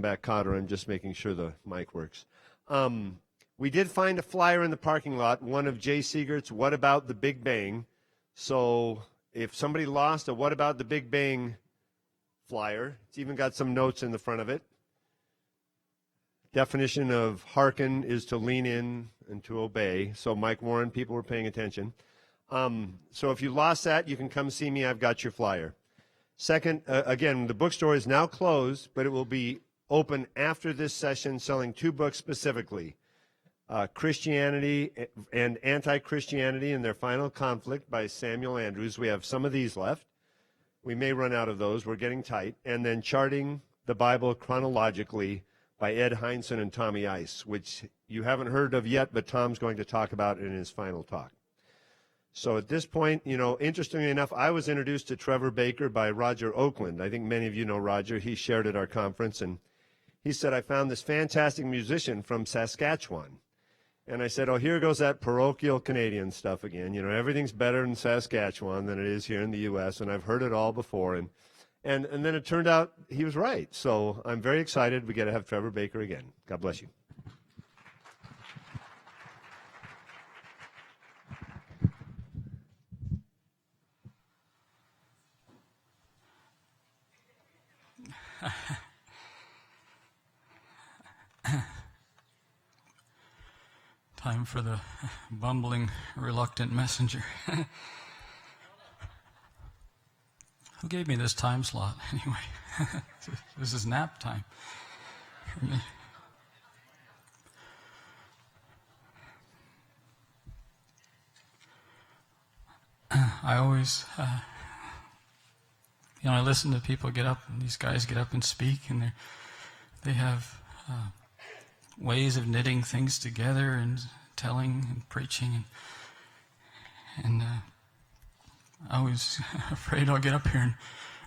come back, Cotter. I'm just making sure the mic works. We did find a flyer in the parking lot, one of Jay Siegert's What About the Big Bang. So if somebody lost a What About the Big Bang flyer, it's even got some notes in the front of it. Definition of hearken is to lean in and to obey. So Mike Warren, people were paying attention. So if you lost that, you can come see me. I've got your flyer. Second, again, the bookstore is now closed, but it will be open after this session, selling 2 books specifically. Christianity and Anti-Christianity in Their Final Conflict by Samuel Andrews. We have some of these left. We may run out of those. We're getting tight. And then Charting the Bible Chronologically by Ed Heinsohn and Tommy Ice, which you haven't heard of yet, but Tom's going to talk about in his final talk. So at this point, interestingly enough, I was introduced to Trevor Baker by Roger Oakland. I think many of you know Roger. He shared at our conference, and he said, I found this fantastic musician from Saskatchewan. And I said, oh, here goes that parochial Canadian stuff again. Everything's better in Saskatchewan than it is here in the U.S., and I've heard it all before. And then it turned out he was right. So I'm very excited we get to have Trevor Baker again. God bless you. Time for the bumbling, reluctant messenger. Who gave me this time slot anyway? This is nap time for me. I always, I listen to people get up, and these guys get up and speak, and they have ways of knitting things together and telling and preaching, and I was afraid I'll get up here and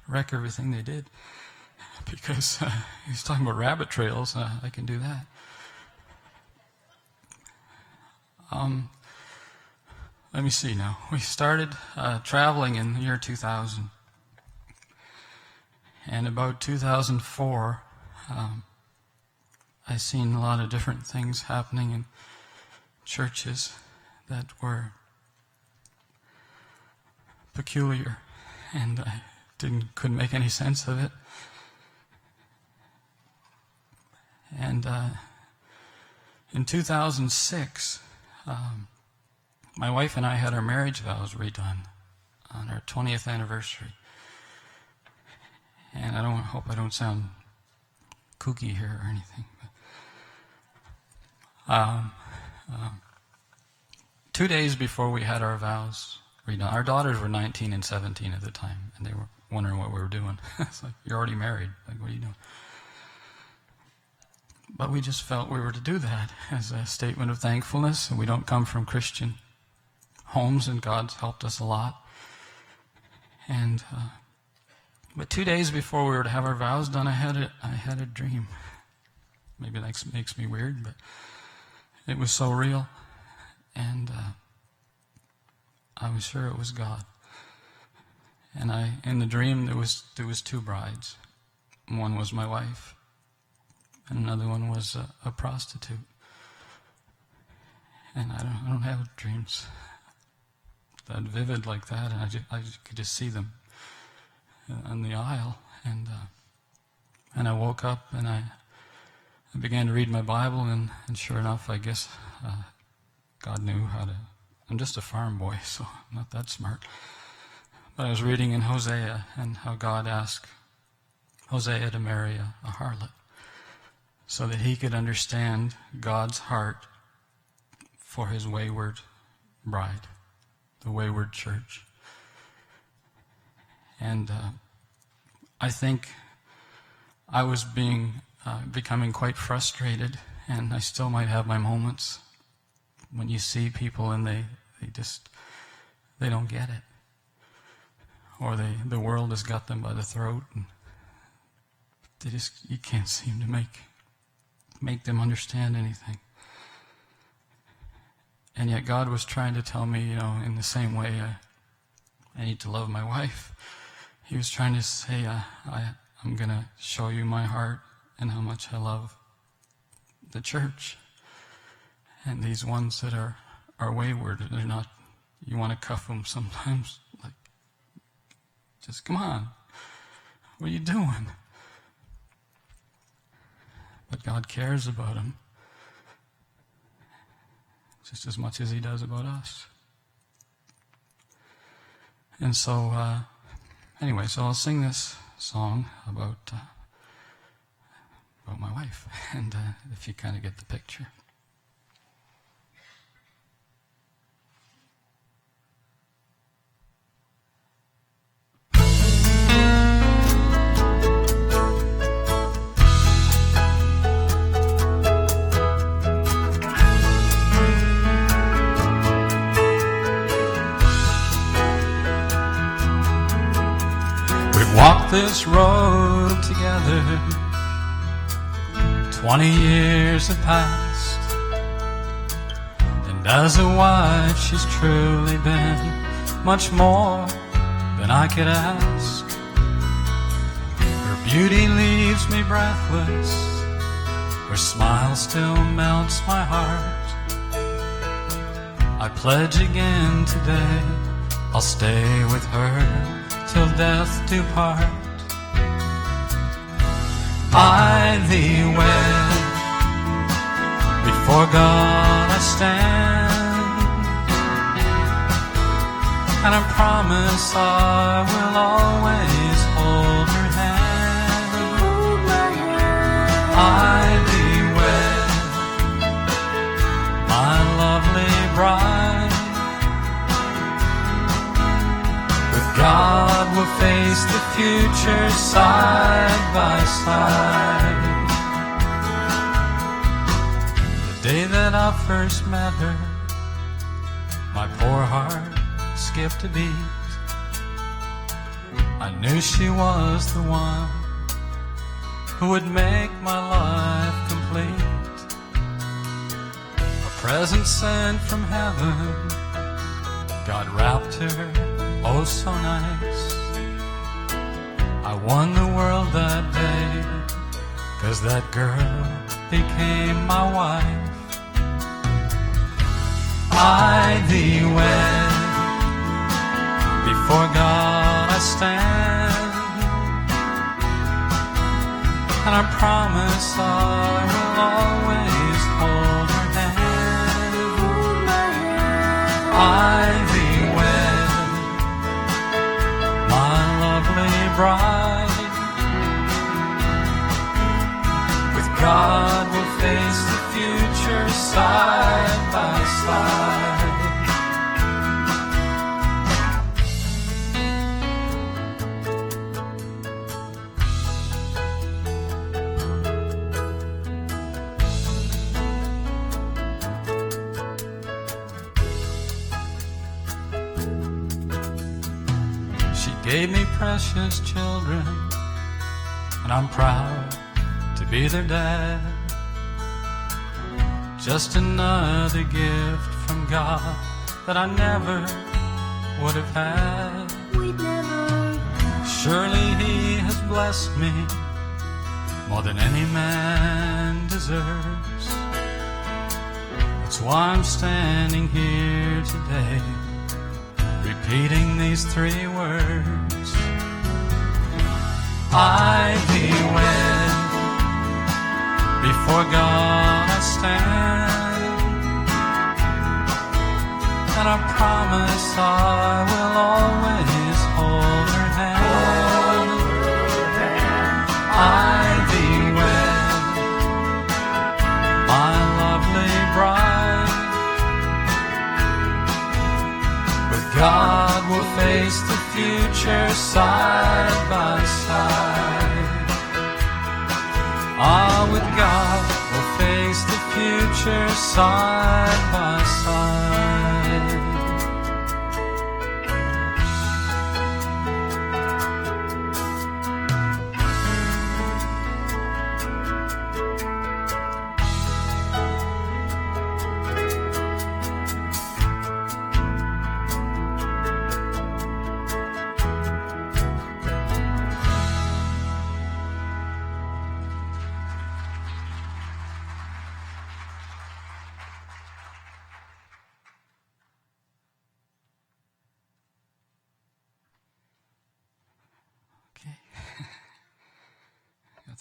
wreck everything they did, because he's talking about rabbit trails. I can do that. Let me see now. We started traveling in the year 2000, and about 2004, I seen a lot of different things happening in churches that were peculiar, and I couldn't make any sense of it. And in 2006, my wife and I had our marriage vows redone on our 20th anniversary. And I hope I don't sound kooky here or anything. But, 2 days before we had our vows redone, our daughters were 19 and 17 at the time, and they were wondering what we were doing. It's like, you're already married. Like, what are you doing? But we just felt we were to do that as a statement of thankfulness, and we don't come from Christian homes, and God's helped us a lot. And but 2 days before we were to have our vows done, I had a dream. Maybe that makes me weird, but it was so real, and I was sure it was God. And in the dream, there was 2 brides. One was my wife, and another one was a prostitute. And I don't have dreams that vivid like that, and I could just see them on the aisle. And I woke up, and I began to read my Bible, and sure enough, I guess God knew how to. I'm just a farm boy, so I'm not that smart. But I was reading in Hosea, and how God asked Hosea to marry a harlot, so that he could understand God's heart for his wayward bride, the wayward church. And I think I was becoming quite frustrated, and I still might have my moments when you see people and they don't get it, or the world has got them by the throat, and you can't seem to make them understand anything. And yet God was trying to tell me, in the same way I need to love my wife. He was trying to say, I'm going to show you my heart and how much I love the church. And these ones that are wayward, they're not, you want to cuff them sometimes, like, just come on, what are you doing? But God cares about them just as much as he does about us. And so, anyway, so I'll sing this song about my wife, and if you kind of get the picture. Walked this road together, 20 years have passed, and as a wife she's truly been much more than I could ask. Her beauty leaves me breathless, her smile still melts my heart. I pledge again today, I'll stay with her till death do part. I thee wed, before God I stand, and I promise I will always hold her hand. I thee wed, my lovely bride. God will face the future side by side. The day that I first met her, my poor heart skipped a beat. I knew she was the one who would make my life complete. A present sent from heaven, God wrapped her oh so nice. I won the world that day, 'cause that girl became my wife. I thee wed, before God I stand, and I promise I will always hold her hand. I thee wed, my lovely bride. With God we'll face the future side by side. Gave me precious children, and I'm proud to be their dad. Just another gift from God that I never would have had. We'd never. Surely he has blessed me more than any man deserves. That's why I'm standing here today, repeating these three words. I thee wed, before God I stand, and I promise I will always hold her hand. I thee wed, my lovely bride. With God we'll face the future side by side. Ah, with God we'll face the future side by side.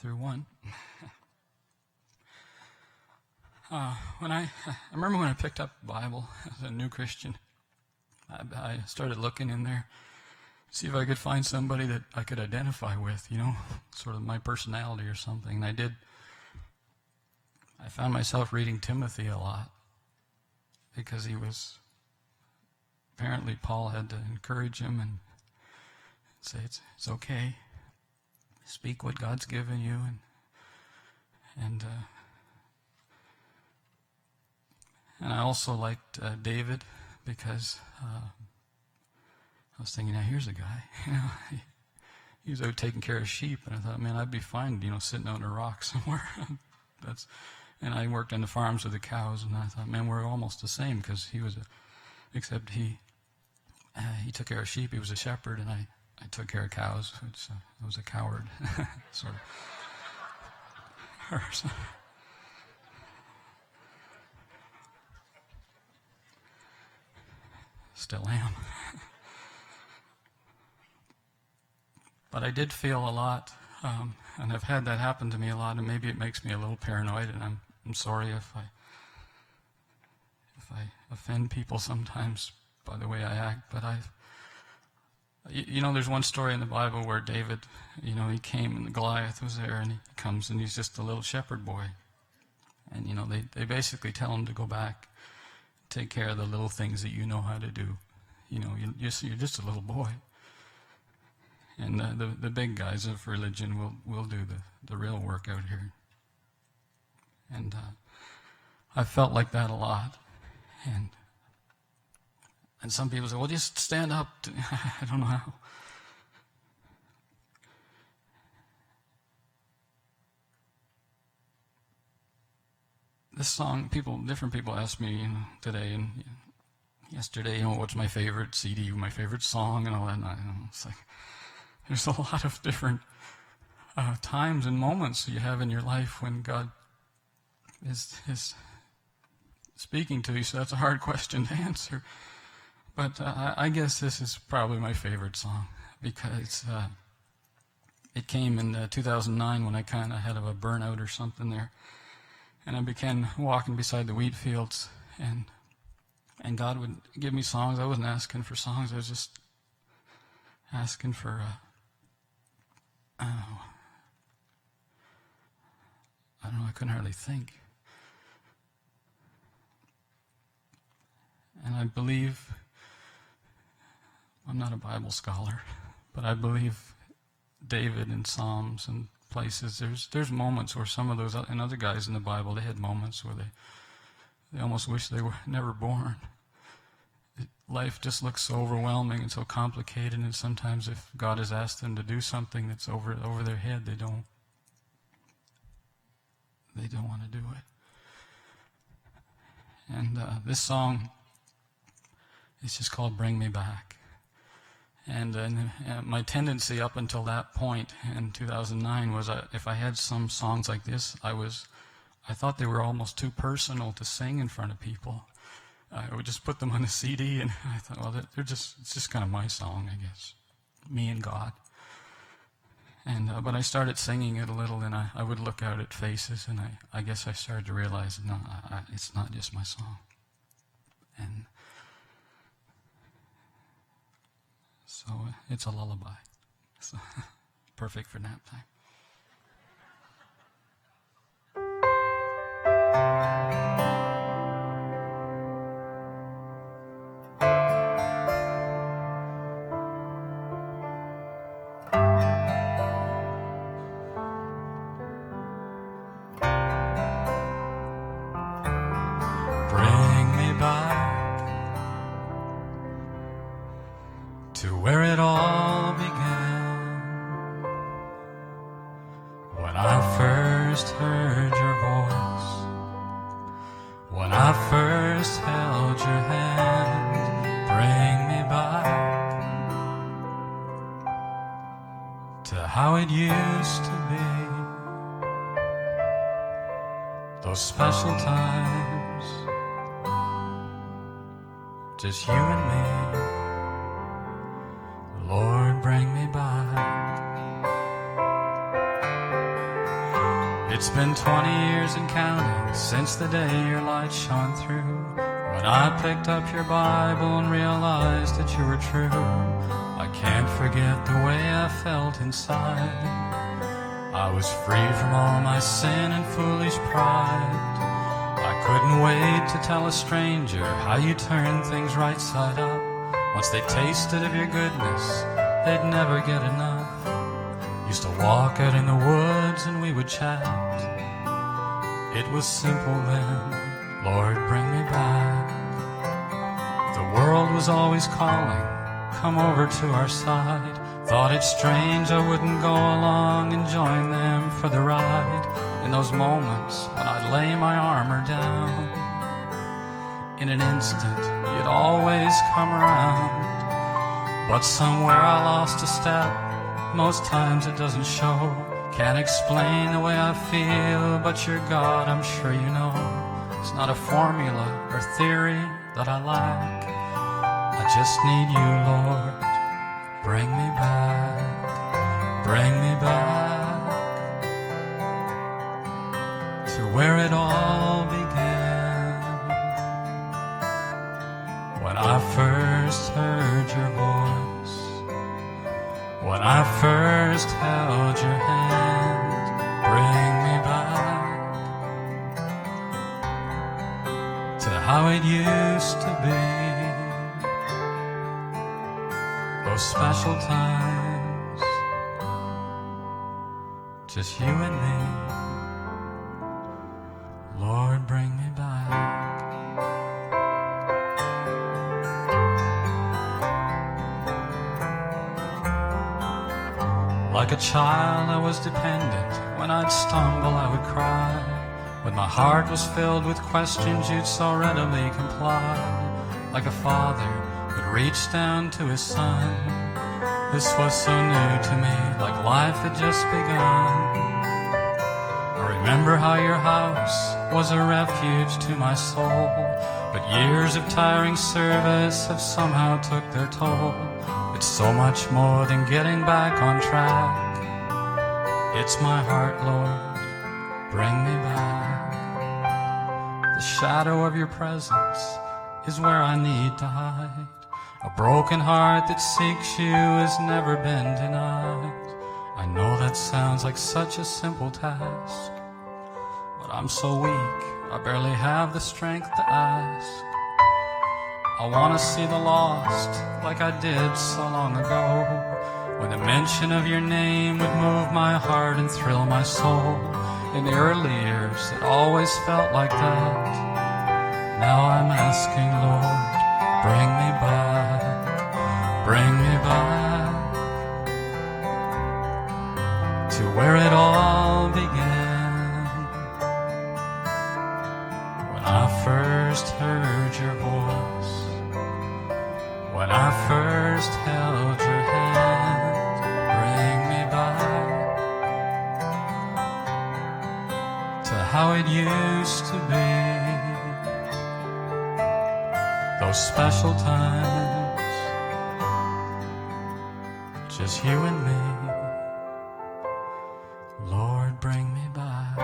through 1. I remember when I picked up the Bible as a new Christian, I started looking in there, see if I could find somebody that I could identify with, sort of my personality or something. And I did. I found myself reading Timothy a lot because apparently Paul had to encourage him and say it's okay. Speak what God's given you, and I also liked David because I was thinking, now here's a guy, he was out taking care of sheep, and I thought, man, I'd be fine, sitting out on a rock somewhere. And I worked on the farms with the cows, and I thought, man, we're almost the same, because except he took care of sheep. He was a shepherd, and I took care of cows. I was a coward, sort of. Still am. But I did feel a lot, and I've had that happen to me a lot, and maybe it makes me a little paranoid, and I'm sorry if I offend people sometimes by the way I act, but there's one story in the Bible where David, he came and Goliath was there, and he comes and he's just a little shepherd boy. And, they basically tell him to go back, take care of the little things that you know how to do. You're just a little boy. And the big guys of religion will do the real work out here. And I felt like that a lot. And some people say, well, just stand up. I don't know how. This song, different people ask me today and yesterday, what's my favorite CD, my favorite song, and all that. And it's like, there's a lot of different times and moments you have in your life when God is speaking to you, so that's a hard question to answer. But I guess this is probably my favorite song because it came in 2009 when I kind of had a burnout or something there. And I began walking beside the wheat fields, and God would give me songs. I wasn't asking for songs. I was just asking for, I don't know, I couldn't hardly think. And I believe, I'm not a Bible scholar, but I believe David in Psalms and places, there's moments where some of those and other guys in the Bible, they had moments where they almost wish they were never born. Life just looks so overwhelming and so complicated, and sometimes if God has asked them to do something that's over their head, they don't want to do it. And this song is just called "Bring Me Back." And my tendency up until that point in 2009 was if I had some songs like this, I thought they were almost too personal to sing in front of people. I would just put them on a CD, and I thought, well, it's just kind of my song, I guess, me and God. And but I started singing it a little, and I would look out at faces, and I guess I started to realize, no, it's not just my song. And so it's a lullaby. So perfect for nap time. Bring me back to where it all began, when I first heard your voice, when I first held your hand. Bring me back to how it used to be, those special times, just you and me. Lord, bring me back. It's been 20 years and counting since the day your light shone through, when I picked up your Bible and realized that you were true. I can't forget the way I felt inside. I was free from all my sin and foolish pride. I couldn't wait to tell a stranger how you turned things right side up. Once they tasted of your goodness, they'd never get enough. Used to walk out in the woods and we would chat. It was simple then, Lord, bring me back. The world was always calling, come over to our side. Thought it strange I wouldn't go along and join them for the ride. In those moments when I'd lay my armor down, in an instant you'd always come around. But somewhere I lost a step, most times it doesn't show. Can't explain the way I feel, but you're God, I'm sure you know. It's not a formula or theory that I lack. I just need you, Lord. Bring me back, bring me back to where it all began. When I first heard your voice, when I first held your hand, bring me back to how it used to be. Those special times, just you and me. Lord, bring me back. Like a child I was dependent. When I'd stumble I would cry. When my heart was filled with questions you'd so readily comply. Like a father would reach down to his son. This was so new to me, like life had just begun. I remember how your house was a refuge to my soul, but years of tiring service have somehow took their toll. It's so much more than getting back on track. It's my heart, Lord, bring me back. The shadow of your presence is where I need to hide. A broken heart that seeks you has never been denied. I know that sounds like such a simple task, but I'm so weak, I barely have the strength to ask. I want to see the lost like I did so long ago, when the mention of your name would move my heart and thrill my soul. In the early years it always felt like that. Now I'm asking, Lord, bring me back, bring me back to where it all began. When I first heard your voice, when I first held your hand, bring me back to how it used to be. Those special times, just you and me. Lord, bring me back.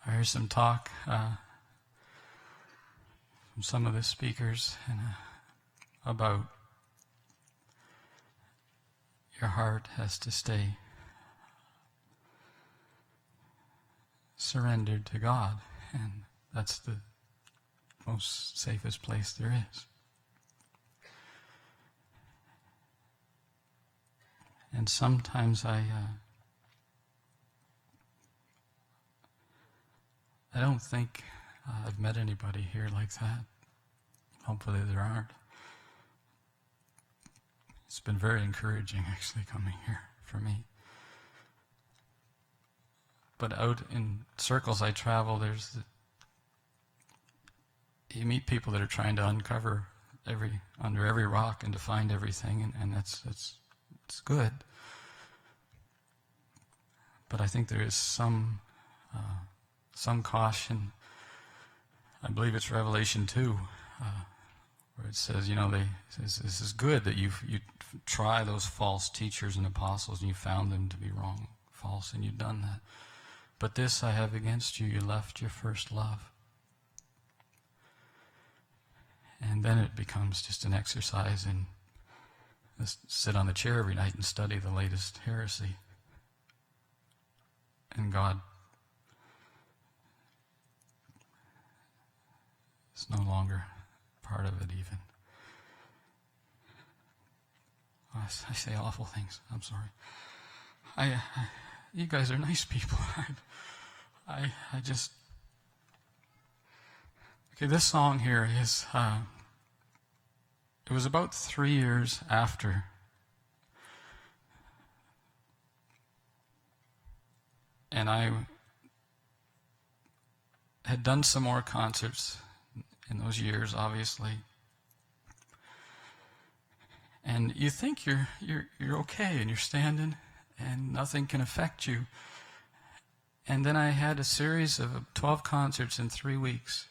I heard some talk from some of the speakers about your heart has to stay surrendered to God, and that's the most safest place there is. And sometimes I don't think I've met anybody here like that. Hopefully there aren't. It's been very encouraging actually coming here for me. but out in circles I travel, you meet people that are trying to uncover under every rock and to find everything, and it's good. But I think there is some caution. I believe it's Revelation 2, where it says, this is good that you try those false teachers and apostles, and you found them to be wrong, false, and you've done that. But this I have against you, you left your first love. And then it becomes just an exercise in sit on the chair every night and study the latest heresy. And God is no longer part of it even. I say awful things. I'm sorry. You guys are nice people. I just... Okay, this song here is... it was about 3 years after and I had done some more concerts in those years, obviously. And you think you're okay and you're standing and nothing can affect you. And then I had a series of 12 concerts in 3 weeks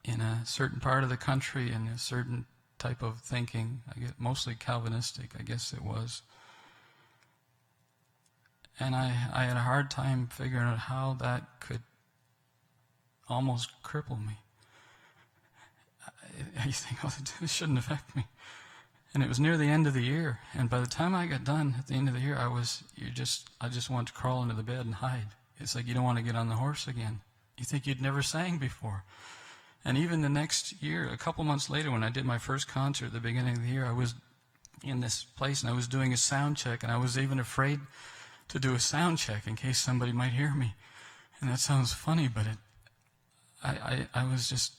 in a certain part of the country and a certain type of thinking, I guess, mostly Calvinistic, I guess it was. And I had a hard time figuring out how that could almost cripple me. You think, oh, this shouldn't affect me. And it was near the end of the year, and by the time I got done at the end of the year, I just wanted to crawl into the bed and hide. It's like you don't want to get on the horse again. You think you'd never sang before. And even the next year, a couple months later, when I did my first concert at the beginning of the year, I was in this place and I was doing a sound check, and I was even afraid to do a sound check in case somebody might hear me. And that sounds funny, but I was just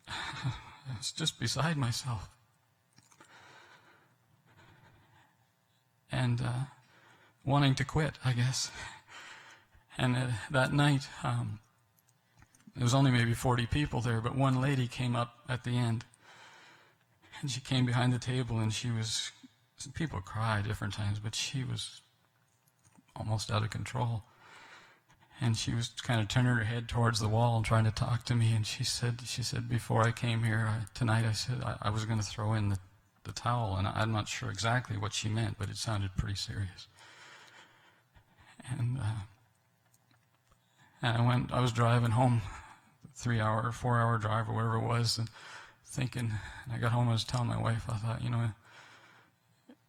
I was just beside myself. And wanting to quit, I guess. And that night, there was only maybe 40 people there, but one lady came up at the end. And she came behind the table, and people cry different times, but she was almost out of control. And she was kind of turning her head towards the wall and trying to talk to me. And she said, before I came here tonight, I said I was going to throw in the towel. And I'm not sure exactly what she meant, but it sounded pretty serious. And I was driving home, 3-hour, 4-hour drive or whatever it was, and thinking, and I got home, I was telling my wife, I thought,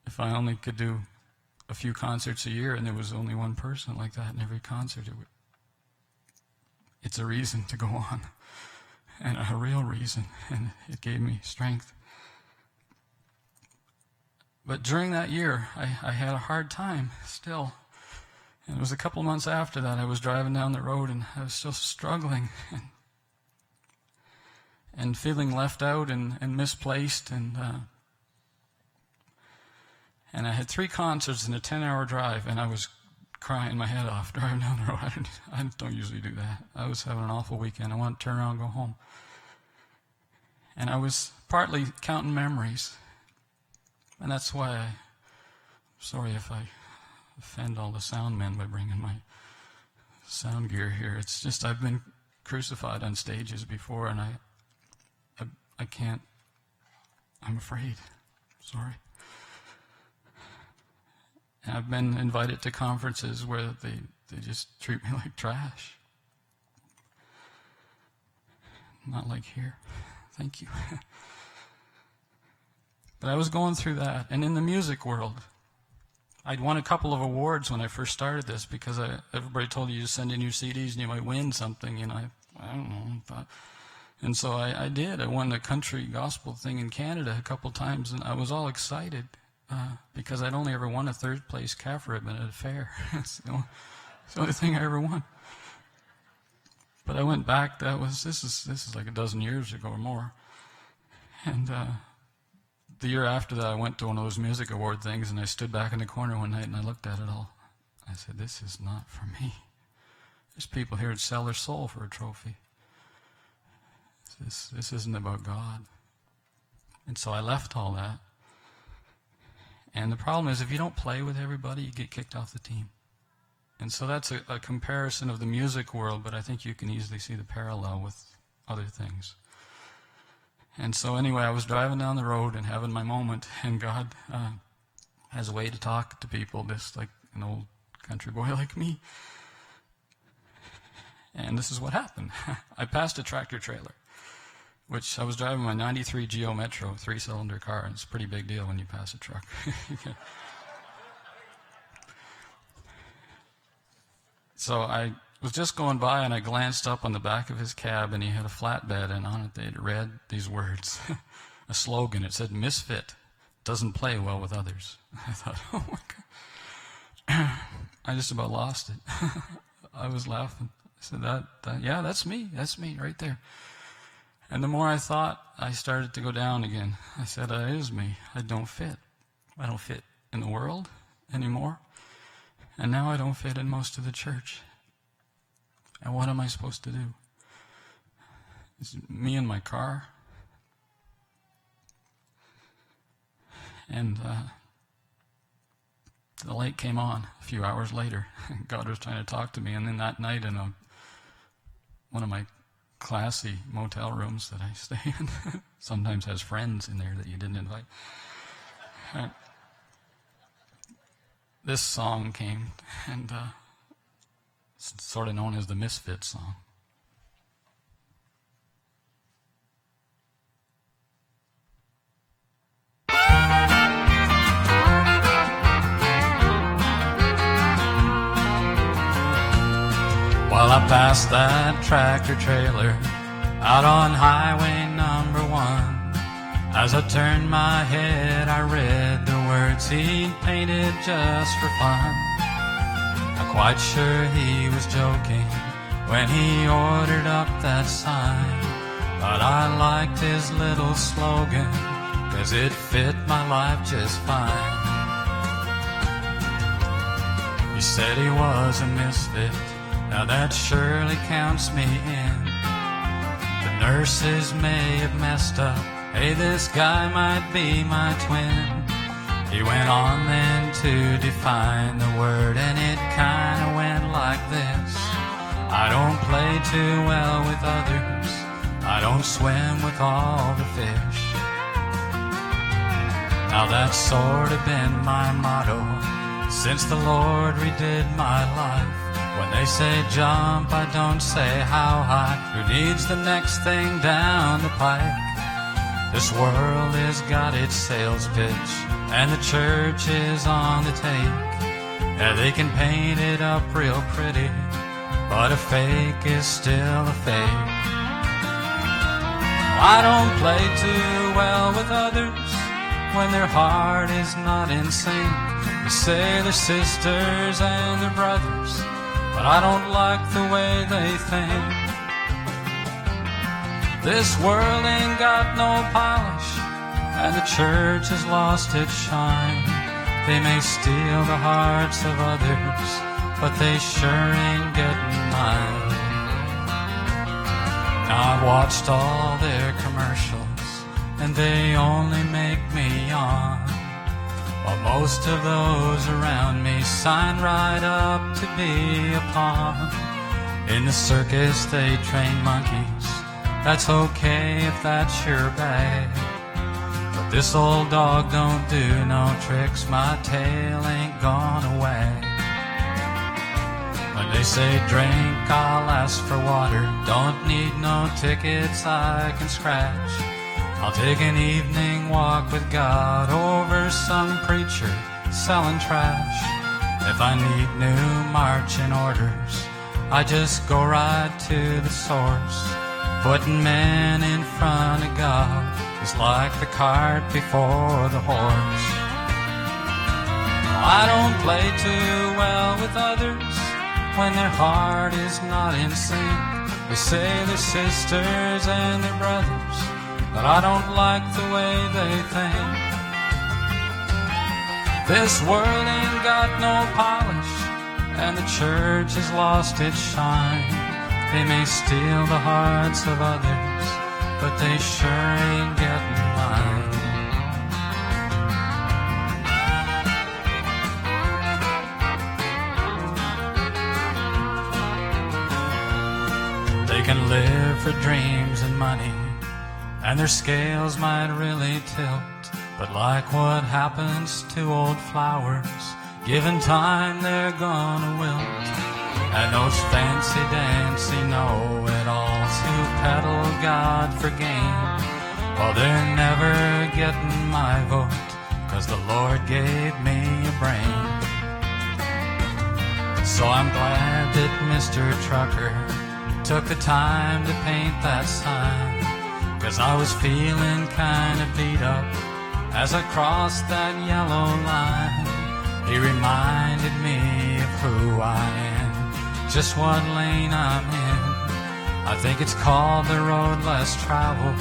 if I only could do a few concerts a year and there was only one person like that in every concert, it's a reason to go on, and a real reason, and it gave me strength. But during that year, I had a hard time still. And it was a couple months after that, I was driving down the road and I was still struggling and feeling left out and misplaced. And I had 3 concerts in a 10-hour drive, and I was crying my head off driving down the road. I don't usually do that. I was having an awful weekend. I wanted to turn around and go home. And I was partly counting memories. And that's why I'm sorry if I offend all the sound men by bringing my sound gear here. It's just I've been crucified on stages before, and I can't. I'm afraid. Sorry. And I've been invited to conferences where they just treat me like trash. Not like here. Thank you. But I was going through that. And in the music world, I'd won a couple of awards when I first started this because everybody told you to send in your CDs and you might win something. And I don't know. And so I did. I won the country gospel thing in Canada a couple times, and I was all excited because I'd only ever won a 3rd place calf ribbon at a fair. It's the only thing I ever won. But I went back. This is like a dozen years ago or more. And the year after that, I went to one of those music award things, and I stood back in the corner one night and I looked at it all. I said, this is not for me. There's people here that sell their soul for a trophy. This isn't about God. And so I left all that. And the problem is, if you don't play with everybody, you get kicked off the team. And so that's a comparison of the music world, but I think you can easily see the parallel with other things. And so anyway, I was driving down the road and having my moment, and God has a way to talk to people, just like an old country boy like me. And this is what happened. I passed a tractor trailer, which I was driving my 93 Geo Metro 3-cylinder car, and it's a pretty big deal when you pass a truck. So I was just going by, and I glanced up on the back of his cab, and he had a flatbed, and on it they'd read these words, a slogan. It said, "Misfit, doesn't play well with others." I thought, oh my God. I just about lost it. I was laughing. I said, yeah, that's me right there. And the more I thought, I started to go down again. I said, it is me. I don't fit. I don't fit in the world anymore. And now I don't fit in most of the church. And what am I supposed to do? It's me in my car. And the light came on a few hours later. God was trying to talk to me. And then that night in one of my classy motel rooms that I stay in, sometimes has friends in there that you didn't invite. This song came, and it's sort of known as the Misfit song. While I passed that tractor trailer out on highway number 1, as I turned my head, I read the words he'd painted just for fun. I'm quite sure he was joking when he ordered up that sign, but I liked his little slogan, 'cause it fit my life just fine. He said he was a misfit, now that surely counts me in. The nurses may have messed up, hey, this guy might be my twin. He went on then to define the word, and it kinda went like this: I don't play too well with others, I don't swim with all the fish. Now that's sort of been my motto since the Lord redid my life. When they say jump, I don't say how high. Who needs the next thing down the pike? This world has got its sales pitch, and the church is on the take. Yeah, they can paint it up real pretty, but a fake is still a fake. I don't play too well with others when their heart is not in sync. They say they're sisters and they're brothers, but I don't like the way they think. This world ain't got no polish, and the church has lost its shine. They may steal the hearts of others, but they sure ain't getting mine. Now I've watched all their commercials, and they only make me yawn, while most of those around me sign right up to be a pawn. In the circus they train monkeys, that's okay if that's your bag, but this old dog don't do no tricks, my tail ain't gonna wag. When they say drink, I'll ask for water, don't need no tickets I can scratch. I'll take an evening walk with God over some preacher selling trash. If I need new marching orders, I just go right to the source. Putting men in front of God is like the cart before the horse. I don't play too well with others when their heart is not in sync. They say they're sisters and they're brothers, but I don't like the way they think. This world ain't got no polish, and the church has lost its shine. They may steal the hearts of others, but they sure ain't getting mine. They can live for dreams and money, and their scales might really tilt. But like what happens to old flowers, given time they're gonna wilt. And those fancy dancy know-it-alls who peddle God for gain, well, they're never getting my vote, 'cause the Lord gave me a brain. So I'm glad that Mr. Trucker took the time to paint that sign, 'cause I was feeling kind of beat up as I crossed that yellow line. He reminded me of who I am, just what lane I'm in. I think it's called the road less traveled,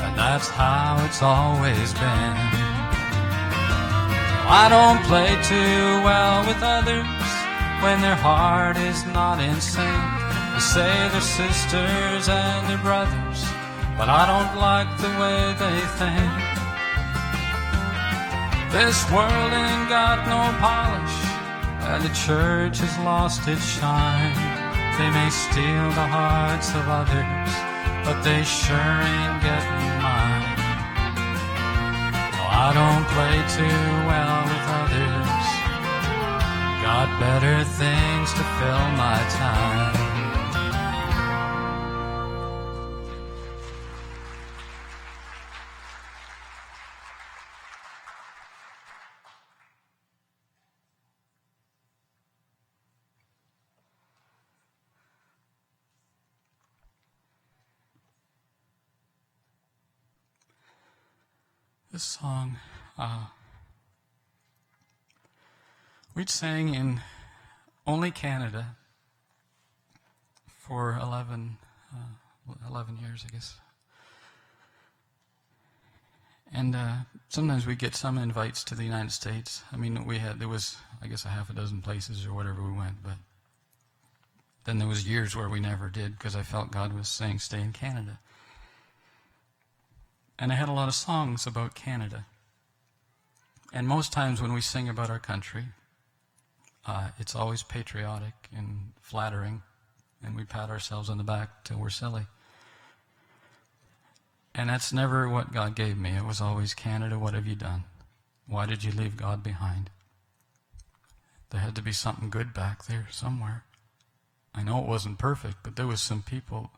and that's how it's always been. I don't play too well with others when their heart is not in sync. They say they're sisters and they're brothers, but I don't like the way they think. This world ain't got no polish, and the church has lost its shine. They may steal the hearts of others, but they sure ain't getting mine. No, I don't play too well with others. Got better things to fill my time. This song, we'd sang in only Canada for 11 years, I guess. And sometimes we get some invites to the United States. I mean, there was, I guess, a half a dozen places or whatever we went, but then there was years where we never did, because I felt God was saying, stay in Canada. And I had a lot of songs about Canada. And most times when we sing about our country, it's always patriotic and flattering, and we pat ourselves on the back till we're silly. And that's never what God gave me. It was always, Canada, what have you done? Why did you leave God behind? There had to be something good back there somewhere. I know it wasn't perfect, but there was some people,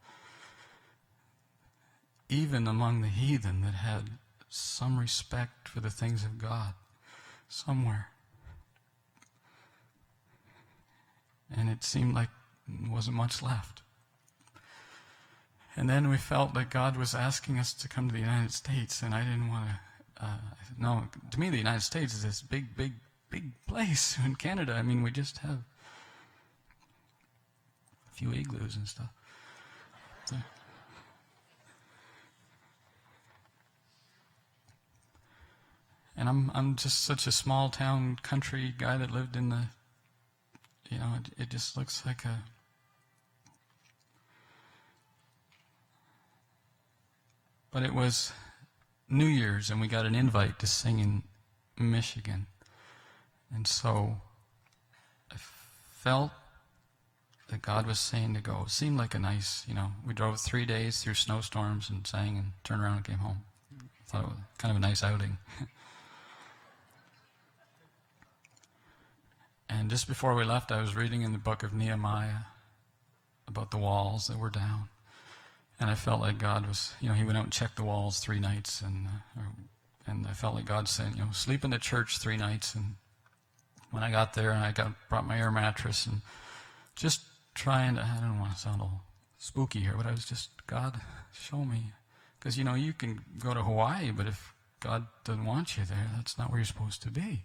even among the heathen, that had some respect for the things of God somewhere. And it seemed like there wasn't much left. And then we felt that God was asking us to come to the United States, and I didn't want to. No, to me, the United States is this big, big, big place. In Canada, I mean, we just have a few igloos and stuff. So, and I'm just such a small town country guy that lived in the, it just looks like a, but it was New Year's and we got an invite to sing in Michigan. And so I felt that God was saying to go. It seemed like a nice, we drove 3 days through snowstorms and sang and turned around and came home. I thought it was kind of a nice outing. And just before we left, I was reading in the book of Nehemiah about the walls that were down. And I felt like God was, he went out and checked the walls 3 nights. And I felt like God said, sleep in the church 3 nights. And when I got there, I brought my air mattress and just trying to, I don't want to sound all spooky here, but I was just, God, show me. Because, you can go to Hawaii, but if God doesn't want you there, that's not where you're supposed to be.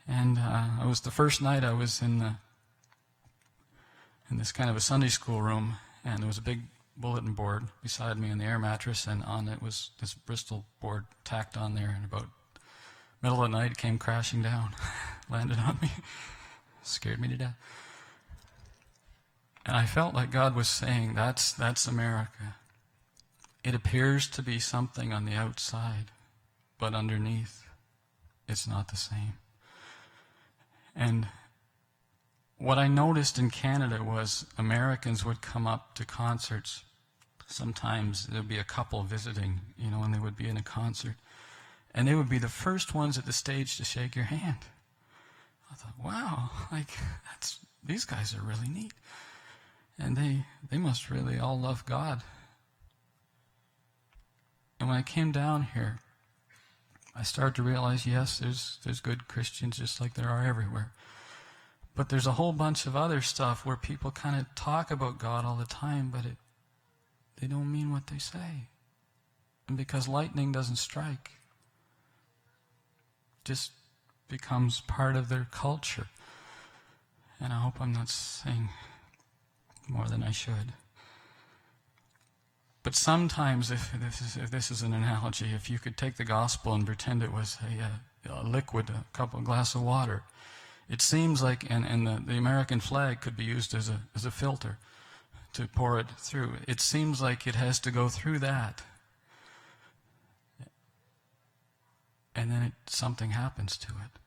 And it was the first night I was in this kind of a Sunday school room, and there was a big bulletin board beside me on the air mattress, and on it was this Bristol board tacked on there, and about middle of the night it came crashing down, landed on me. Scared me to death. And I felt like God was saying, that's America. It appears to be something on the outside, but underneath, it's not the same. And what I noticed in Canada was Americans would come up to concerts. Sometimes there'd be a couple visiting, and they would be in a concert. And they would be the first ones at the stage to shake your hand. I thought, wow, these guys are really neat. And they must really all love God. And when I came down here, I started to realize, yes, there's good Christians just like there are everywhere. But there's a whole bunch of other stuff where people kind of talk about God all the time, but they don't mean what they say. And because lightning doesn't strike, just becomes part of their culture. And I hope I'm not saying more than I should. But sometimes, if this is an analogy, if you could take the gospel and pretend it was a liquid, a glass of water, it seems like, and the American flag could be used as a filter to pour it through. It seems like it has to go through that. And then something happens to it.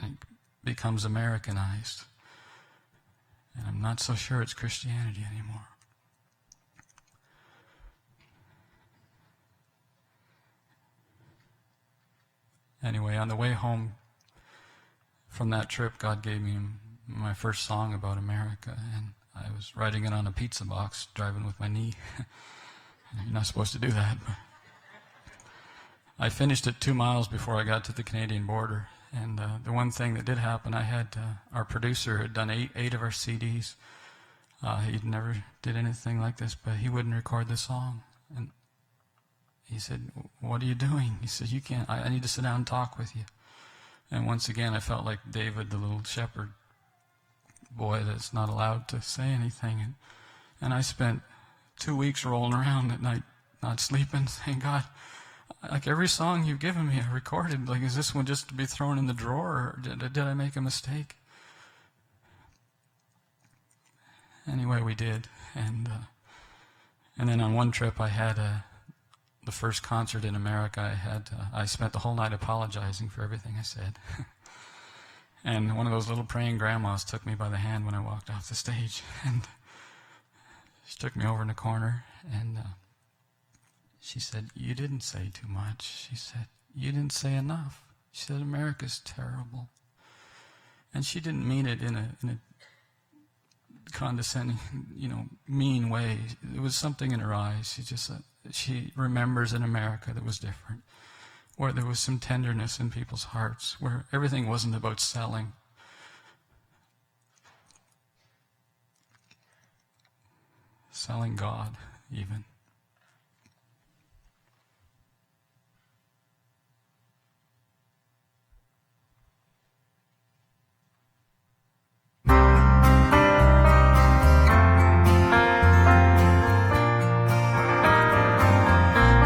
And it becomes Americanized. And I'm not so sure it's Christianity anymore. Anyway, on the way home from that trip, God gave me my first song about America, and I was writing it on a pizza box, driving with my knee. You're not supposed to do that, but I finished it 2 miles before I got to the Canadian border. And the one thing that did happen, I had our producer had done eight of our CDs. He'd never did anything like this, but he wouldn't record the song. And he said, "What are you doing?" He said, "You can't. I need to sit down and talk with you." And once again, I felt like David, the little shepherd boy that's not allowed to say anything. And I spent 2 weeks rolling around at night, not sleeping, saying, "God, like every song you've given me, I recorded. Like, is this one just to be thrown in the drawer, or did I make a mistake?" Anyway, we did, and then on one trip, I had the first concert in America. I spent the whole night apologizing for everything I said, and one of those little praying grandmas took me by the hand when I walked off the stage, and she took me over in the corner, and she said, "You didn't say too much." She said, "You didn't say enough." She said, "America's terrible." And she didn't mean it in a condescending, mean way. There was something in her eyes. She remembers an America that was different, where there was some tenderness in people's hearts, where everything wasn't about selling. Selling God, even.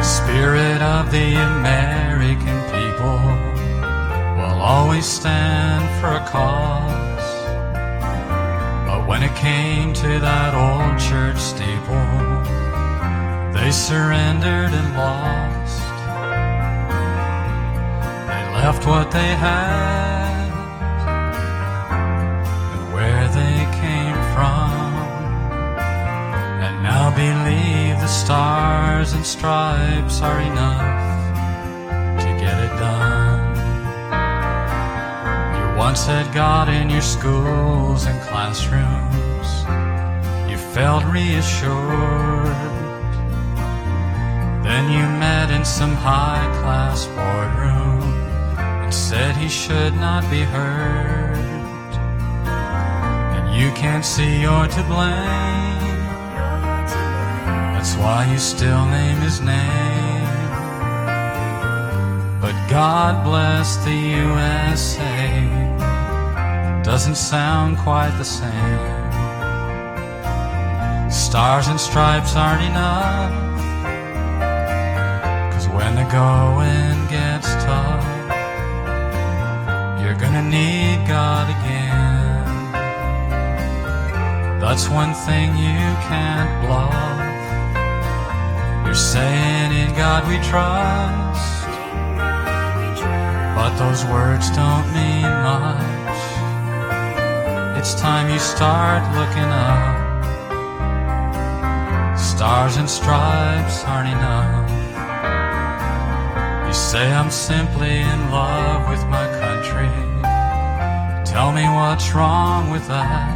Spirit of the American people will always stand for a cause. But when it came to that old church steeple, they surrendered and lost. They left what they had and where they came from, and now believe the stars and stripes are enough to get it done. You once had God in your schools and classrooms. You felt reassured. Then you met in some high-class boardroom and said he should not be hurt. And you can't see you're to blame. That's why you still name his name. But God bless the USA doesn't sound quite the same. Stars and stripes aren't enough, 'cause when the going gets tough, you're gonna need God again. That's one thing you can't bluff. You're saying in God we trust, but those words don't mean much. It's time you start looking up. Stars and stripes aren't enough. You say I'm simply in love with my country. Tell me what's wrong with that.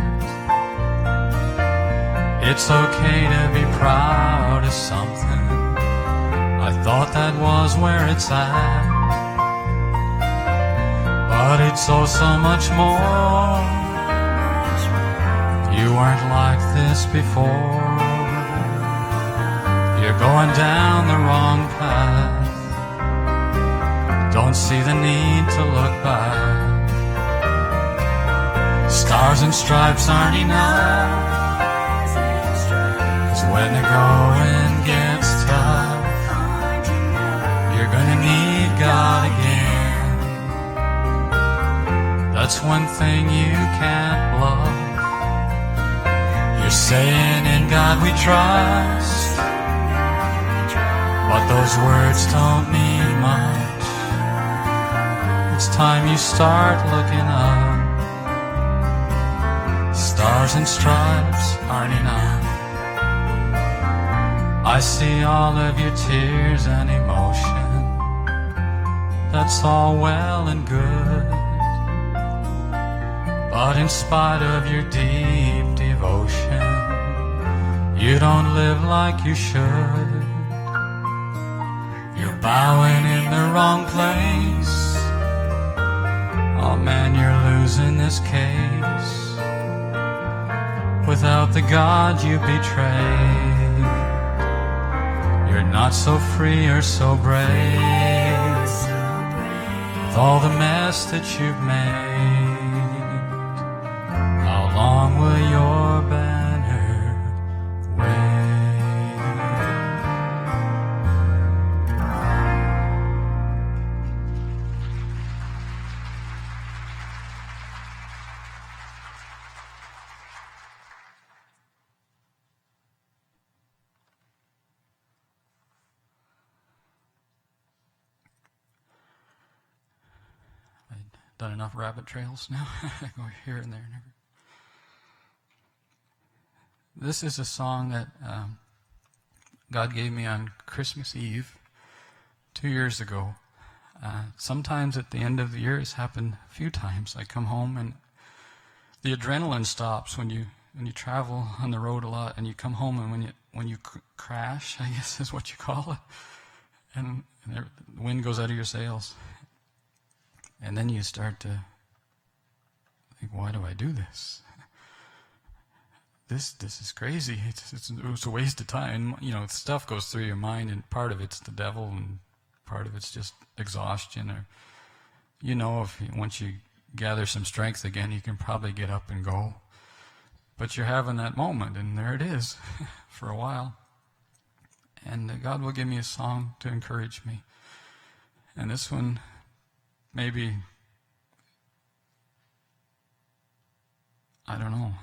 It's okay to be proud of something. I thought that was where it's at. But it's oh so much more. You weren't like this before. You're going down the wrong path. Don't see the need to look back. Stars and stripes aren't enough. 'Cause when the going gets tough, you're gonna need God again. That's one thing you can't bluff. You're saying in God we trust, but those words don't mean much. It's time you start looking up. Stars and stripes aren't enough. I see all of your tears and emotion. That's all well and good. But in spite of your deep devotion, you don't live like you should. You're bowing in the wrong place. Oh man, you're losing this case. Without the God you betrayed, you're not so free or so brave. With all the mess that you've made, how long will your banner wave? Done enough rabbit trails now. I go here and there. Never. This is a song that God gave me on Christmas Eve 2 years ago. Sometimes at the end of the year, it's happened a few times. I come home and the adrenaline stops when you travel on the road a lot, and you come home and when you crash, I guess is what you call it, and the wind goes out of your sails. And then you start to think, why do I do this? This is crazy. It's a waste of time. You know, stuff goes through your mind, and part of it's the devil, and part of it's just exhaustion. Or, you know, once you gather some strength again, you can probably get up and go. But you're having that moment, and there it is for a while. And God will give me a song to encourage me. And this one, maybe, I don't know,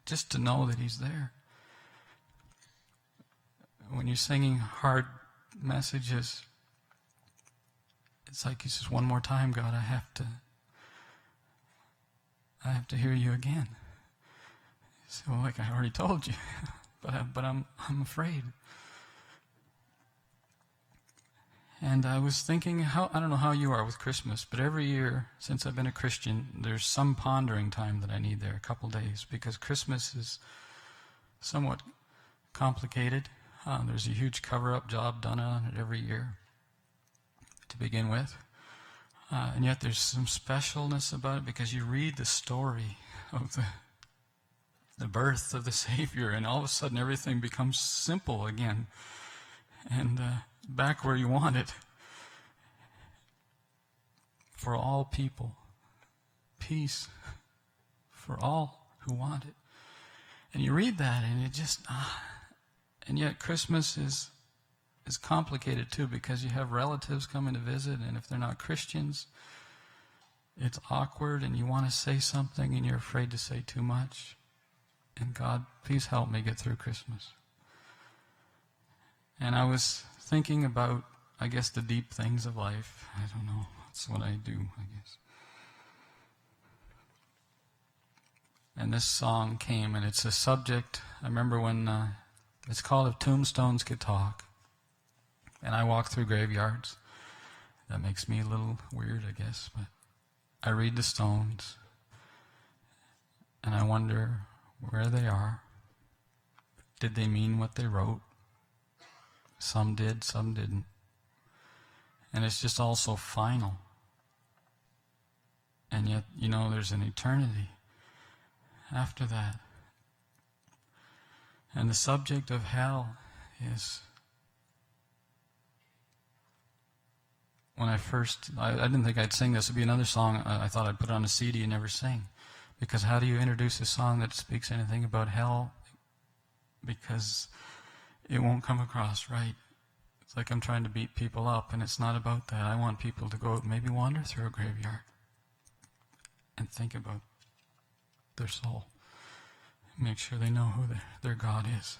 just to know that He's there. When you're singing hard messages, it's like He says, one more time, God, I have to hear you again. So, like I already told you, but I'm afraid. And I was thinking, I don't know how you are with Christmas, but every year since I've been a Christian, there's some pondering time that I need there, a couple days, because Christmas is somewhat complicated. There's a huge cover-up job done on it every year to begin with. And yet there's some specialness about it, because you read the story of the birth of the Savior, and all of a sudden everything becomes simple again. And back where you want it. For all people. Peace. For all who want it. And you read that and it just, and yet Christmas is complicated too, because you have relatives coming to visit, and if they're not Christians, it's awkward and you want to say something and you're afraid to say too much. And God, please help me get through Christmas. And I was thinking about, I guess, the deep things of life. I don't know. That's what I do, I guess. And this song came, and it's a subject. I remember when it's called If Tombstones Could Talk. And I walk through graveyards. That makes me a little weird, I guess. But I read the stones, and I wonder where they are. Did they mean what they wrote? Some did, some didn't. And it's just all so final. And yet, you know, there's an eternity after that. And the subject of hell is, when I didn't think I'd sing this. It would be another song I thought I'd put on a CD and never sing. Because how do you introduce a song that speaks anything about hell? Because it won't come across right. It's like I'm trying to beat people up, and it's not about that. I want people to go maybe wander through a graveyard and think about their soul. Make sure they know who their God is.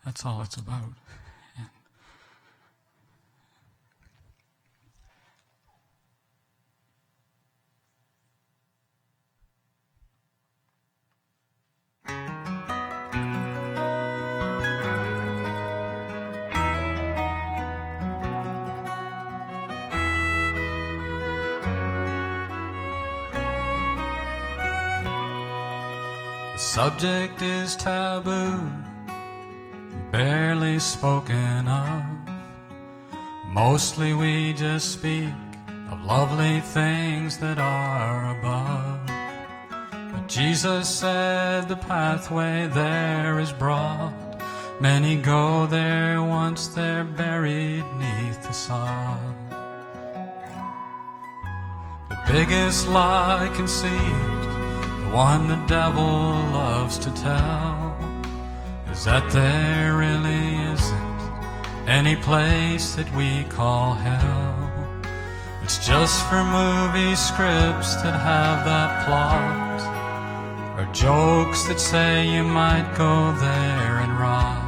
That's all it's about. And the subject is taboo, barely spoken of. Mostly we just speak of lovely things that are above. But Jesus said the pathway there is broad. Many go there once they're buried neath the sod. The biggest lie conceived, the one the devil loves to tell, is that there really isn't any place that we call hell. It's just for movie scripts that have that plot, or jokes that say you might go there and rot.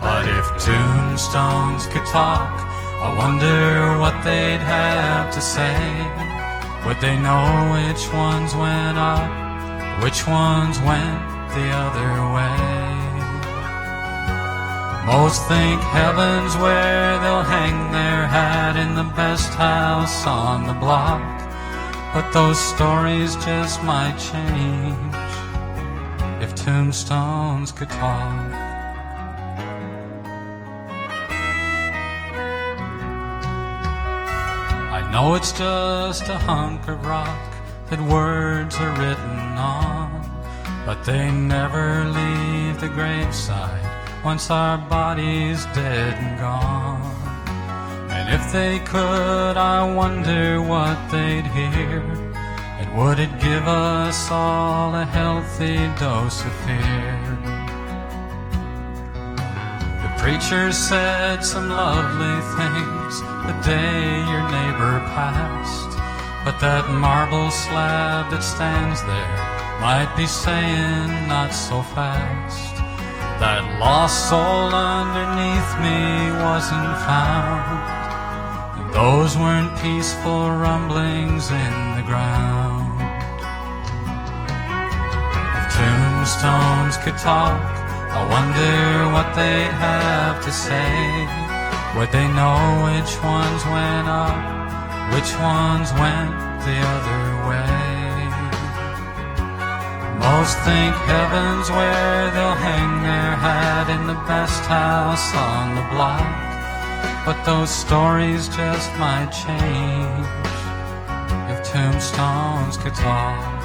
But if tombstones could talk, I wonder what they'd have to say. Would they know which ones went up, which ones went the other way? Most think heaven's where they'll hang their hat in the best house on the block. But those stories just might change if tombstones could talk. I know it's just a hunk of rock that words are written on, but they never leave the graveside once our body's dead and gone. And if they could, I wonder what they'd hear, and would it give us all a healthy dose of fear? The preacher said some lovely things the day your neighbor passed, but that marble slab that stands there might be saying not so fast. That lost soul underneath me wasn't found, and those weren't peaceful rumblings in the ground. If tombstones could talk, I wonder what they'd have to say. Would they know which ones went up, which ones went the other way? Most think heaven's where they'll hang their hat in the best house on the block, but those stories just might change if tombstones could talk.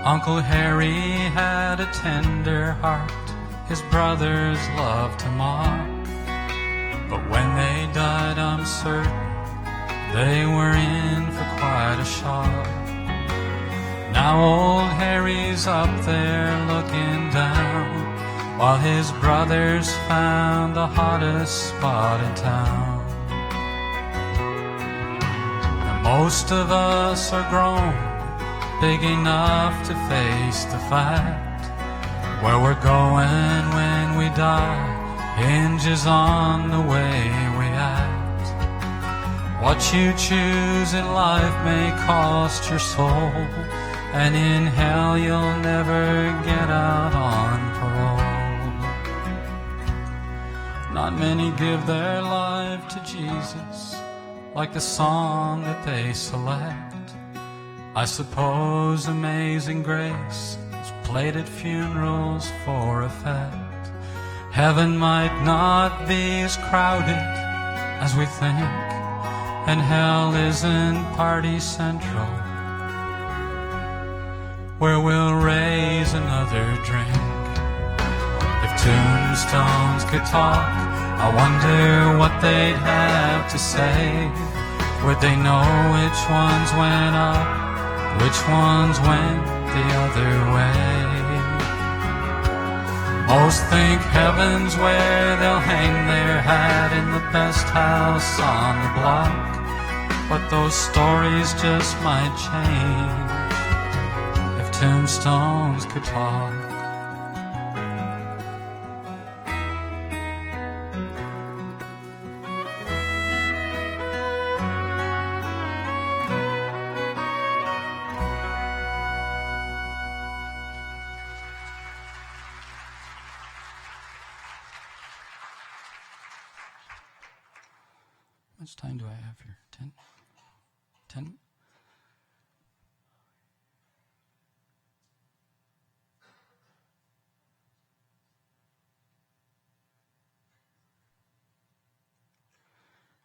Uncle Harry had a tender heart, his brothers loved to mock. But when they died, I'm certain They were in for quite a shock. Now old Harry's up there looking down, while his brothers found the hottest spot in town. And most of us are grown, big enough to face the fact. Where we're going when we die hinges on the way we act. What you choose in life may cost your soul, and in hell you'll never get out on parole. Not many give their life to Jesus, like the song that they select. I suppose Amazing Grace is played at funerals for effect. Heaven might not be as crowded as we think, and hell isn't party central, where we'll raise another drink. If tombstones could talk, I wonder what they'd have to say. Would they know which ones went up, which ones went the other way? Most think heaven's where they'll hang their hat in the best house on the block, but those stories just might change if tombstones could talk. How much time do I have here? 10? 10?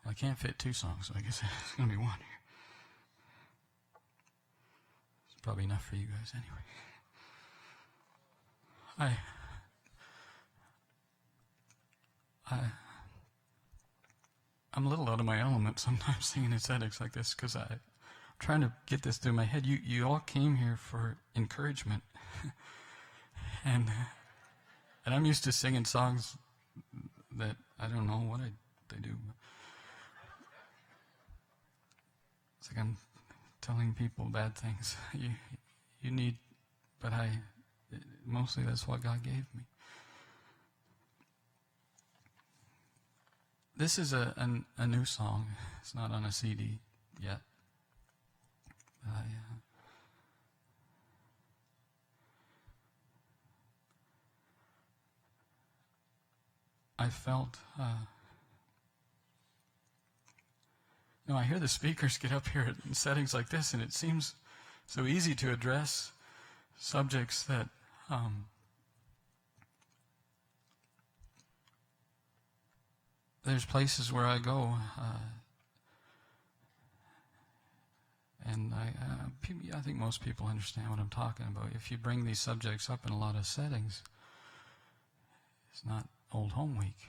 Well, I can't fit 2 songs, so I guess it's going to be 1 here. It's probably enough for you guys anyway. I'm a little out of my element sometimes singing in settings like this, because I'm trying to get this through my head. You all came here for encouragement, and I'm used to singing songs that I don't know what they do. It's like I'm telling people bad things. You need, but mostly that's what God gave me. This is a new song. It's not on a CD yet. I felt, I hear the speakers get up here in settings like this, and it seems so easy to address subjects that there's places where I go, and I think most people understand what I'm talking about. If you bring these subjects up in a lot of settings, it's not Old Home Week.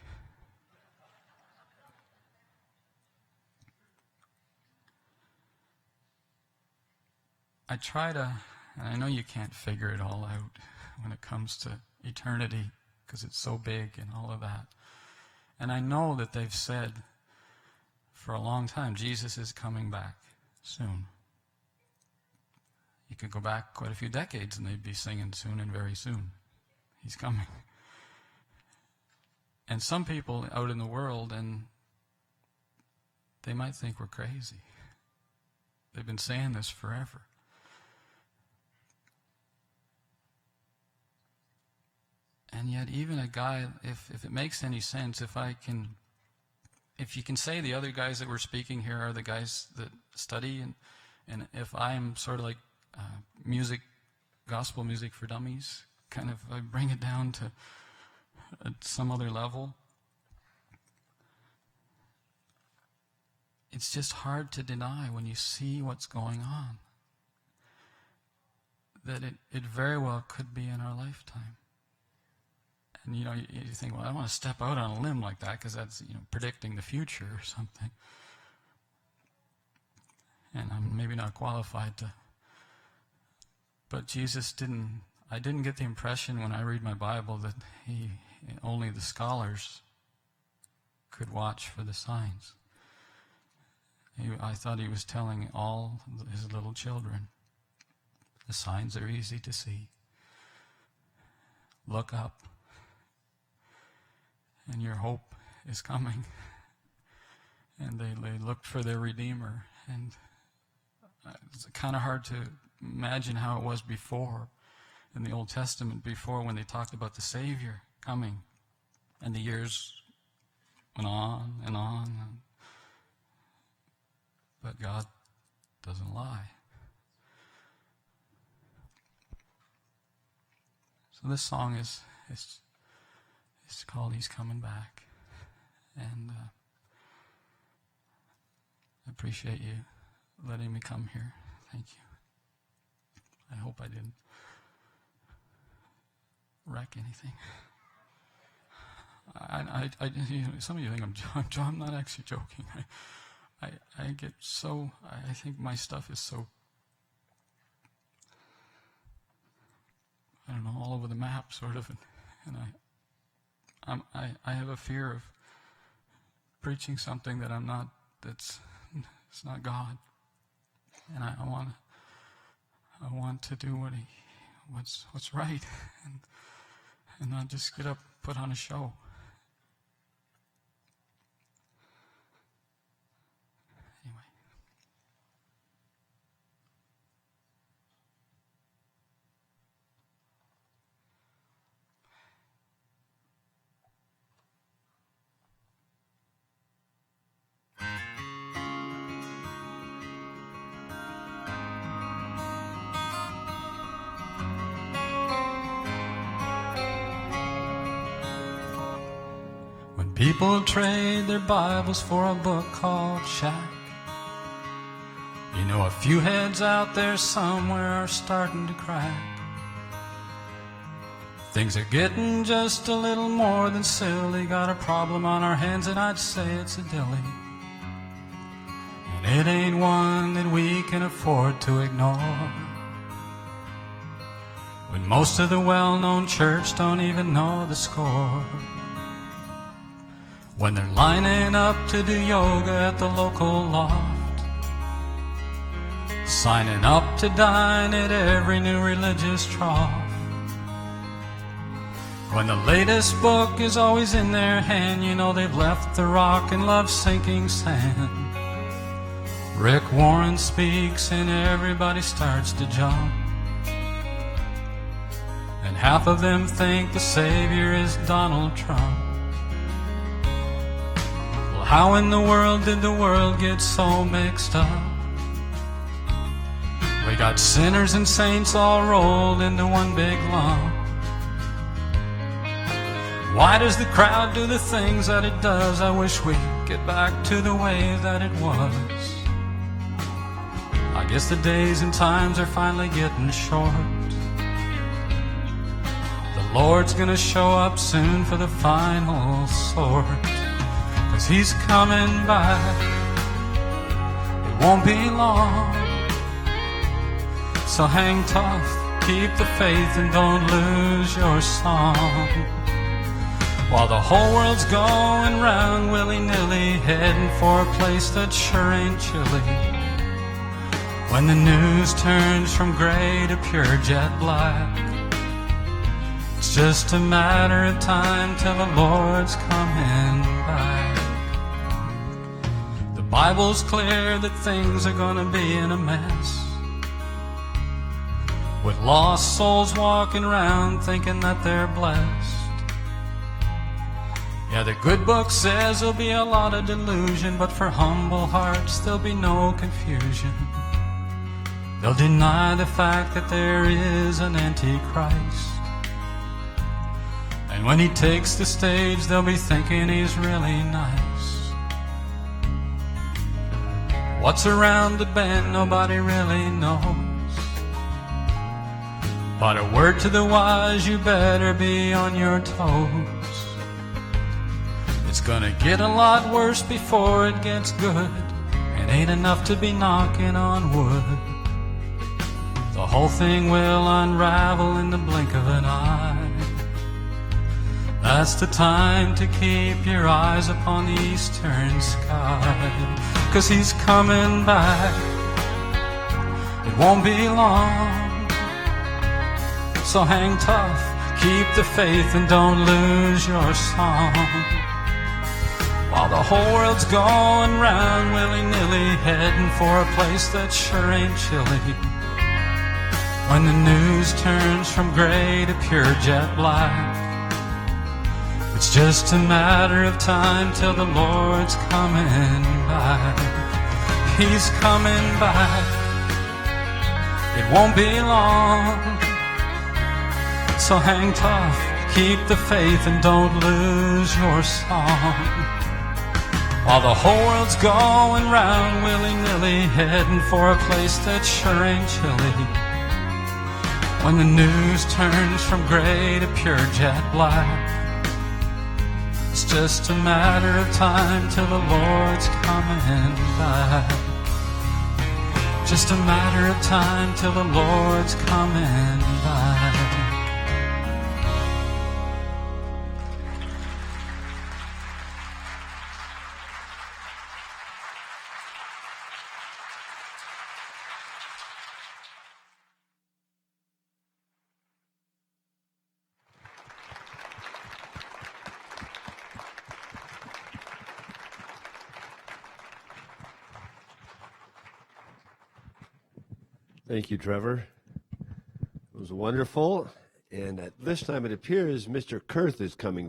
I try to, and I know you can't figure it all out when it comes to eternity, because it's so big and all of that. And I know that they've said for a long time, Jesus is coming back soon. You could go back quite a few decades and they'd be singing soon and very soon. He's coming. And some people out in the world, and they might think we're crazy. They've been saying this forever. And yet even a guy, if it makes any sense, if you can say the other guys that were speaking here are the guys that study, and if I'm sort of like gospel music for dummies, kind of I bring it down to some other level, it's just hard to deny when you see what's going on that it very well could be in our lifetime. And you think, well, I don't want to step out on a limb like that, because that's predicting the future or something. and I'm maybe not qualified to, but Jesus didn't, I didn't get the impression when I read my Bible that only the scholars could watch for the signs. I thought he was telling all his little children, the signs are easy to see. Look up, and your hope is coming. And they looked for their Redeemer. And it's kind of hard to imagine how it was before, in the Old Testament, before when they talked about the Savior coming. And the years went on and on. But God doesn't lie. So this song is called He's Coming Back. And I appreciate you letting me come here. Thank you. I hope I didn't wreck anything. Some of you think I'm not actually joking. I get so, I think my stuff is so, I don't know, all over the map, sort of, and I have a fear of preaching something that I'm not, it's not God, and I want to do what's right, and not just get up, put on a show. Anyway. People trade their Bibles for a book called Shack. You know, a few heads out there somewhere are starting to crack. Things are getting just a little more than silly. Got a problem on our hands and I'd say it's a dilly. And it ain't one that we can afford to ignore. When most of the well-known church don't even know the score. When they're lining up to do yoga at the local loft, signing up to dine at every new religious trough. When the latest book is always in their hand, you know they've left the rock and love sinking sand. Rick Warren speaks and everybody starts to jump. And half of them think the Savior is Donald Trump. How in the world did the world get so mixed up? We got sinners and saints all rolled into one big lump. Why does the crowd do the things that it does? I wish we'd get back to the way that it was. I guess the days and times are finally getting short. The Lord's gonna show up soon for the final sort. 'Cause He's coming back, it won't be long. So hang tough, keep the faith and don't lose your song. While the whole world's going round willy-nilly, heading for a place that sure ain't chilly. When the news turns from gray to pure jet black, it's just a matter of time till the Lord's coming back. The Bible's clear that things are gonna be in a mess, with lost souls walking around thinking that they're blessed. Yeah, the good book says there'll be a lot of delusion, but for humble hearts there'll be no confusion. They'll deny the fact that there is an Antichrist, and when he takes the stage they'll be thinking he's really nice. What's around the bend nobody really knows, but a word to the wise, you better be on your toes. It's gonna get a lot worse before it gets good, and ain't enough to be knocking on wood. The whole thing will unravel in the blink of an eye. That's the time to keep your eyes upon the eastern sky, 'cause he's coming back, it won't be long. So hang tough, keep the faith, and don't lose your song. While the whole world's going round willy-nilly, heading for a place that sure ain't chilly. When the news turns from gray to pure jet black, it's just a matter of time till the Lord's coming back. He's coming back, it won't be long. So hang tough, keep the faith, and don't lose your song. While the whole world's going round willy-nilly, heading for a place that sure ain't chilly. When the news turns from gray to pure jet black, it's just a matter of time till the Lord's coming back. Just a matter of time till the Lord's coming back. Thank you, Trevor. It was wonderful. And at this time, it appears Mr. Kurth is coming